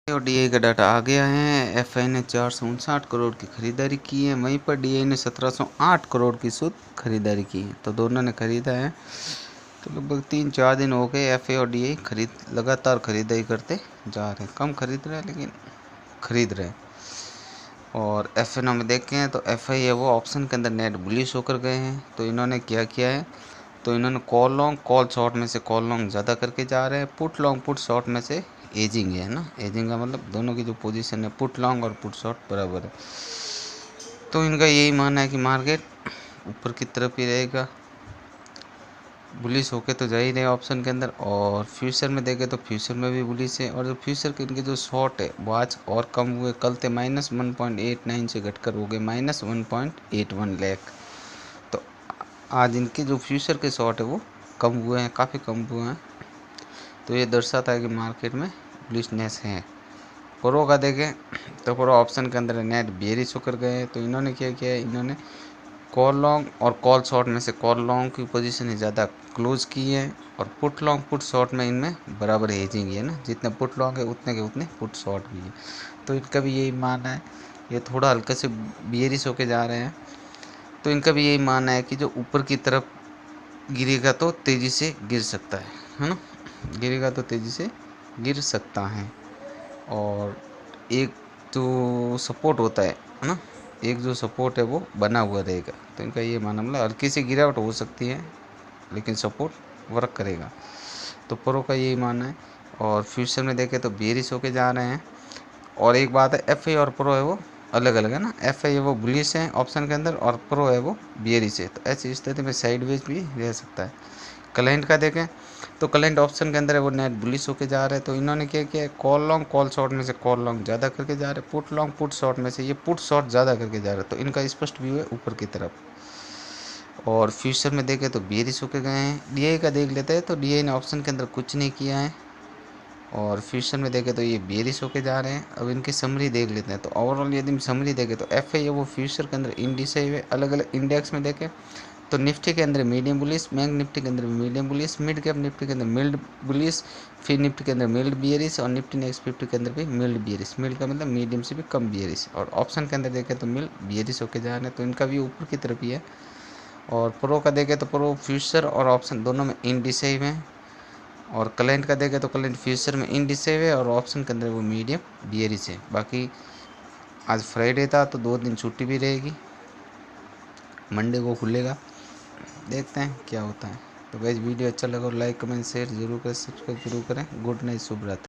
और डीआई का डाटा आ गया है। एफआई ने 459 करोड़ की खरीदारी की है, वहीं पर डीआई ने 1708 करोड़ की शुद्ध खरीदारी की है। तो दोनों ने खरीदा है। तो लगभग 3-4 दिन हो गए एफआई और डीआई लगातार खरीदारी करते जा रहे हैं। कम खरीद रहे हैं लेकिन खरीद रहे हैं। और एफएनओ में देखें तो एफआई है वो ऑप्शन के अंदर नेट बुलिश होकर गए हैं। तो इन्होंने क्या किया है, तो इन्होंने कॉल लॉन्ग कॉल शॉर्ट में से कॉल लॉन्ग ज़्यादा करके जा रहे हैं। पुट लॉन्ग पुट शॉर्ट में से एजिंग है ना, एजिंग का मतलब दोनों की जो पोजीशन है पुट लॉन्ग और पुट शॉर्ट बराबर है। तो इनका यही मानना है कि मार्केट ऊपर की तरफ ही रहेगा, बुलिश होके तो जा ही रहे ऑप्शन के अंदर। और फ्यूचर में देखें तो फ्यूचर में भी बुलिश है। और जो फ्यूचर के इनके जो शॉर्ट है वो आज और कम हुए, कल थे -1.89 से घटकर हो गए -1.81 लाख। तो आज इनके जो फ्यूचर के शॉर्ट है वो कम हुए हैं, काफ़ी कम हुए हैं। तो ये दर्शाता है कि मार्केट में बुलिशनेस है। प्रो का देखें तो प्रो ऑप्शन के अंदर नेट बेयरिश होकर गए हैं। तो इन्होंने क्या किया है, इन्होंने कॉल लॉन्ग और कॉल शॉर्ट में से कॉल लॉन्ग की पोजीशन ही ज़्यादा क्लोज की है। और पुट लॉन्ग पुट शॉर्ट में इनमें बराबर हेजिंग है ना, जितने पुट लॉन्ग है उतने के उतने पुट शॉर्ट भी है। तो इनका भी यही मानना है, ये थोड़ा हल्के से बेयरिश होके जा रहे हैं। तो इनका भी यही मानना है कि जो ऊपर की तरफ गिरेगा तो तेज़ी से गिर सकता है ना, गिरेगा तो तेज़ी से गिर सकता है। और एक जो सपोर्ट होता है ना, एक जो सपोर्ट है वो बना हुआ रहेगा। तो इनका ये मानना, मतलब हल्की सी गिरावट हो सकती है लेकिन सपोर्ट वर्क करेगा। तो प्रो का यही मानना है। और फ्यूचर में देखें तो बेरिश होके जा रहे हैं। और एक बात है, एफ आई और प्रो है वो अलग अलग है ना, एफ आई है वो बुलिश है ऑप्शन के अंदर और प्रो है वो बेरिश है। तो ऐसी स्थिति में साइडवेज भी रह सकता है। क्लाइंट का देखें तो क्लाइंट ऑप्शन के अंदर है वो नेट बुलिश होके जा रहे हैं। तो इन्होंने क्या किया है, कॉल लॉन्ग कॉल शॉर्ट में से कॉल लॉन्ग ज़्यादा करके जा रहे हैं, पुट लॉन्ग पुट शॉर्ट में से ये पुट शॉर्ट ज़्यादा करके जा रहे हैं। तो इनका स्पष्ट व्यू है ऊपर की तरफ। और फ्यूचर में देखें तो बेरिश होके गए हैं। डीआई का देख लेते हैं तो डीआई ने ऑप्शन के अंदर कुछ नहीं किया है। और फ्यूचर में देखें तो ये बेरिश होके जा रहे हैं। अब इनकी समरी देख लेते हैं। तो ओवरऑल यदि समरी देखें तो एफ आई है वो फ्यूचर के अंदर इंडिसाइव है। अलग अलग इंडेक्स में देखें तो निफ्टी के अंदर मीडियम बुलिश, बैंक निफ्टी के अंदर medium bullish, mid cap Nifty के अंदर मिल्ड बुलिश, फिर निफ्टी के अंदर मिल्ड बियरिश और निफ्टी नेक्स्ट 50 के अंदर भी मिल्ड बियरिश। मिल्ड का मतलब मीडियम से भी कम बियरिश। और ऑप्शन के अंदर देखें तो मिल्ड बियरिश होकर जा रहे हैं। तो इनका भी ऊपर की तरफ ही है। और प्रो का देखें तो प्रो फ्यूचर और ऑप्शन दोनों में इंडिसाइव है। और क्लाइंट का देखें तो क्लाइंट फ्यूचर में इंडिसाइव है और ऑप्शन के अंदर वो मीडियम बियरिश है। बाकी आज फ्राइडे था तो 2 दिन छुट्टी भी रहेगी, मंडे को खुलेगा, देखते हैं क्या होता है। तो गाइस वीडियो अच्छा लगा और लाइक कमेंट शेयर जरूर करें, सब्सक्राइब जरूर करें। गुड नाइट, शुभ रात्रि।